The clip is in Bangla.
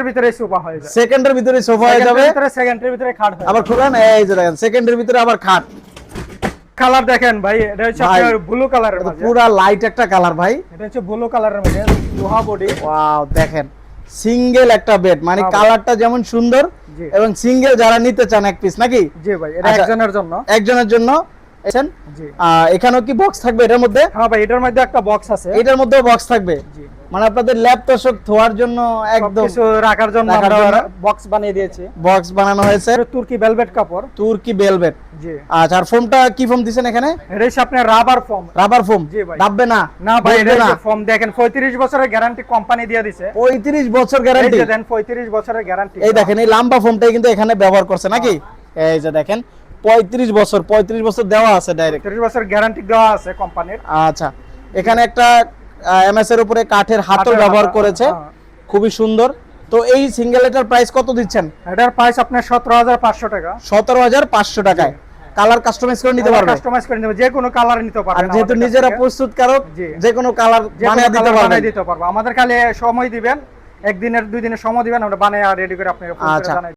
ভিতরে সোফা হয়ে যায়, সেকেন্ডের ভিতরে সোফা হয়ে যাবে, সেকেন্ডের ভিতরে খাট হয়। আবার খুলেন, এই যে দেখেন সেকেন্ডের ভিতরে আবার খাট। কালার দেখেন ভাই, এটা হচ্ছে আপনার ব্লু কালারের মধ্যে, পুরা লাইট একটা কালার ভাই, এটা হচ্ছে ব্লু কালারের মধ্যে লোহা বডি। ওয়াও দেখেন সিঙ্গেল একটা বেড, মানে হ্যাঁ ভাই। কালারটা যেমন সুন্দর জি। এবং সিঙ্গেল যারা নিতে চান এক পিস নাকি? জি ভাই, এটা আচ্ছা, একজনের জন্য। একজনের জন্য এসেন। জি। এখানেও কি বক্স থাকবে এটার মধ্যে? হ্যাঁ ভাই, এটার মধ্যে একটা বক্স আছে, এটার মধ্যেও বক্স থাকবে, জি। মানে আপনাদের ল্যাপ তোষক ধোয়ার জন্য একদম কিছু রাখার জন্য রাখার আমরা জন্য বক্স বানিয়ে দিয়েছি। বক্স বানানো হয়েছে, এটা তুর্কি ভেলভেট কাপড়। তুর্কি ভেলভেট। জি। আচ্ছা, আর ফোমটা কি ফোম দিবেন এখানে? এটা হচ্ছে আপনার রাবার ফোম। Rubber foam. জি ভাই। দাববে না? না ভাই, বসবে এটা না? ফোম দেখেন 35 বছরের গ্যারান্টি কোম্পানি দিয়ে দিয়েছে। 35 বছর এই গ্যারান্টি। যে দেন 35 বছরের গ্যারান্টি। এই দেখেন এই লম্বা ফোমটাই কিন্তু এখানে ব্যবহার করছে নাকি? এই যে দেখেন 35 বছর দেওয়া আছে ডাইরেক্ট। 35 বছর গ্যারান্টি দেওয়া আছে কোম্পানির। আচ্ছা, এখানে একটা এমএস এর উপরে কাঠের হাতল কাঠের ব্যবহার হাতল, করেছে, হ্যাঁ। খুবই সুন্দর। তো এই সিঙ্গেল এটার প্রাইস কত দিচ্ছেন? এটার প্রাইস আপনার 17,500 টাকা। 17,500 টাকায় কালার কাস্টমাইজ করে নিতে পারবে, কাস্টমাইজ করে নেবে, যে কোনো কালার নিতে আর পারবেন। যেহেতু নিজেরা প্রস্তুতকারক, জি। যে কোনো কালার বানিয়ে দিতে পারবেন। বানিয়ে দিতে পারবো, আমাদের খালি সময় দিবেন, একদিনের 2 দিনের সময় দিবেন, আমরা বানিয়ে রেডি করে আপনাকে ফোন করে আচ্ছা। জানাই।